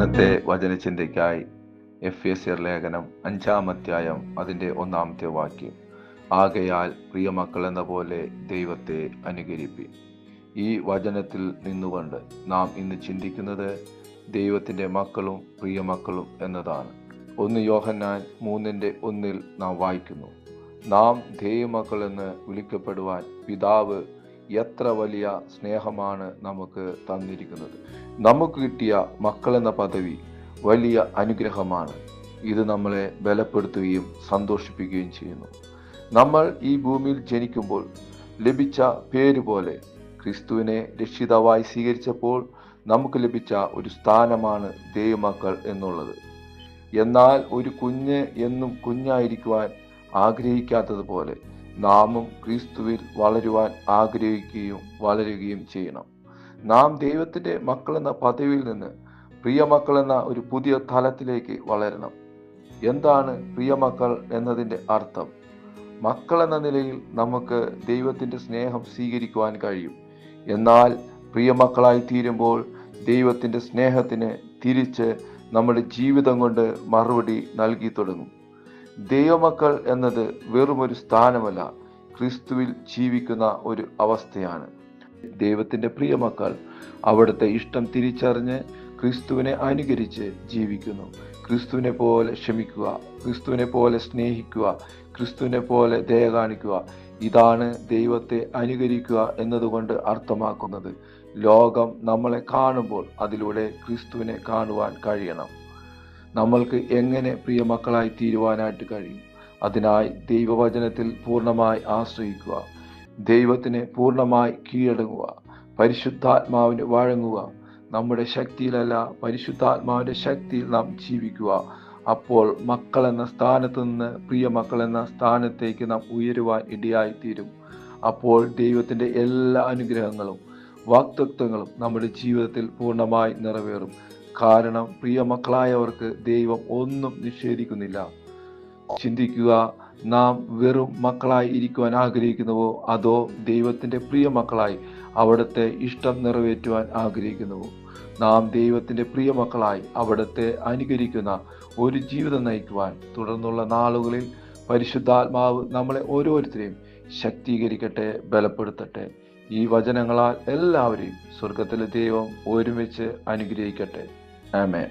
ഇന്നത്തെ വചനചിന്തയ്ക്കായി എഫേസ്യർ ലേഖനം 5-ാം അധ്യായം അതിൻ്റെ 1-ാമത്തെ വാക്യം. ആകയാൽ പ്രിയമക്കൾ എന്ന പോലെ ദൈവത്തെ അനുകരിപ്പിൻ. ഈ വചനത്തിൽ നിന്നുകൊണ്ട് നാം ഇന്ന് ചിന്തിക്കുന്നത് ദൈവത്തിൻ്റെ മക്കളും പ്രിയമക്കളും എന്നതാണ്. 1 യോഹന്നാൻ 3:1 നാം വായിക്കുന്നു, നാം ദൈവമക്കൾ എന്ന് വിളിക്കപ്പെടുവാൻ പിതാവ് എത്ര വലിയ സ്നേഹമാണ് നമുക്ക് തന്നിരിക്കുന്നത്. നമുക്ക് കിട്ടിയ മക്കളെന്ന പദവി വലിയ അനുഗ്രഹമാണ്. ഇത് നമ്മളെ ബലപ്പെടുത്തുകയും സന്തോഷിപ്പിക്കുകയും ചെയ്യുന്നു. നമ്മൾ ഈ ഭൂമിയിൽ ജനിക്കുമ്പോൾ ലഭിച്ച പേര് പോലെ ക്രിസ്തുവിനെ രക്ഷിതാവായി സ്വീകരിച്ചപ്പോൾ നമുക്ക് ലഭിച്ച ഒരു സ്ഥാനമാണ് ദൈവമക്കൾ എന്നുള്ളത്. എന്നാൽ ഒരു കുഞ്ഞ് എന്നും കുഞ്ഞായിരിക്കുവാൻ ആഗ്രഹിക്കാത്തതുപോലെ നാമും ക്രിസ്തുവിൽ വളരുവാൻ ആഗ്രഹിക്കുകയും വളരുകയും ചെയ്യണം. നാം ദൈവത്തിൻ്റെ മക്കളെന്ന പദവിയിൽ നിന്ന് പ്രിയമക്കൾ എന്ന ഒരു പുതിയ തലത്തിലേക്ക് വളരണം. എന്താണ് പ്രിയമക്കൾ എന്നതിൻ്റെ അർത്ഥം? മക്കൾ എന്ന നിലയിൽ നമുക്ക് ദൈവത്തിൻ്റെ സ്നേഹം സ്വീകരിക്കുവാൻ കഴിയും. എന്നാൽ പ്രിയമക്കളായി തീരുമ്പോൾ ദൈവത്തിൻ്റെ സ്നേഹത്തിന് തിരിച്ച് നമ്മുടെ ജീവിതം കൊണ്ട് മറുപടി നൽകി തുടങ്ങും. ദൈവമക്കൾ എന്നത് വെറുമൊരു സ്ഥാനമല്ല, ക്രിസ്തുവിൽ ജീവിക്കുന്ന ഒരു അവസ്ഥയാണ്. ദൈവത്തിൻ്റെ പ്രിയമക്കൾ അവിടുത്തെ ഇഷ്ടം തിരിച്ചറിഞ്ഞ് ക്രിസ്തുവിനെ അനുകരിച്ച് ജീവിക്കുന്നു. ക്രിസ്തുവിനെ പോലെ ക്ഷമിക്കുക, ക്രിസ്തുവിനെ പോലെ സ്നേഹിക്കുക, ക്രിസ്തുവിനെ പോലെ ദയ കാണിക്കുക. ഇതാണ് ദൈവത്തെ അനുകരിക്കുക എന്നതുകൊണ്ട് അർത്ഥമാക്കുന്നത്. ലോകം നമ്മളെ കാണുമ്പോൾ അതിലൂടെ ക്രിസ്തുവിനെ കാണുവാൻ കഴിയണം. നമ്മൾക്ക് എങ്ങനെ പ്രിയമക്കളായി തീരുവാനായിട്ട് കഴിയും? അതിനായി ദൈവവചനത്തിൽ പൂർണ്ണമായി ആശ്രയിക്കുക, ദൈവത്തിന് പൂർണ്ണമായി കീഴടങ്ങുക, പരിശുദ്ധാത്മാവിന് വഴങ്ങുക. നമ്മുടെ ശക്തിയിലല്ല, പരിശുദ്ധാത്മാവിൻ്റെ ശക്തിയിൽ നാം ജീവിക്കുക. അപ്പോൾ മക്കൾ എന്ന സ്ഥാനത്ത് നിന്ന് പ്രിയമക്കൾ എന്ന സ്ഥാനത്തേക്ക് നാം ഉയരുവാൻ ഇടയായിത്തീരും. അപ്പോൾ ദൈവത്തിൻ്റെ എല്ലാ അനുഗ്രഹങ്ങളും വാഗ്ദത്തങ്ങളും നമ്മുടെ ജീവിതത്തിൽ പൂർണ്ണമായി നിറവേറും. കാരണം പ്രിയമക്കളായവർക്ക് ദൈവം ഒന്നും നിഷേധിക്കുന്നില്ല. ചിന്തിക്കുക, നാം വെറും മക്കളായി ഇരിക്കുവാൻ ആഗ്രഹിക്കുന്നുവോ, അതോ ദൈവത്തിൻ്റെ പ്രിയമക്കളായി അവിടുത്തെ ഇഷ്ടം നിറവേറ്റുവാൻ ആഗ്രഹിക്കുന്നുവോ? നാം ദൈവത്തിൻ്റെ പ്രിയമക്കളായി അവിടുത്തെ അനുകരിക്കുന്ന ഒരു ജീവിതം നയിക്കുവാൻ തുടർന്നുള്ള നാളുകളിൽ പരിശുദ്ധാത്മാവ് നമ്മളെ ഓരോരുത്തരെയും ശക്തീകരിക്കട്ടെ, ബലപ്പെടുത്തട്ടെ. ഈ വചനങ്ങളാൽ എല്ലാവരെയും സ്വർഗത്തിലെ ദൈവം ഒരുമിച്ച് അനുഗ്രഹിക്കട്ടെ. ആമേൻ.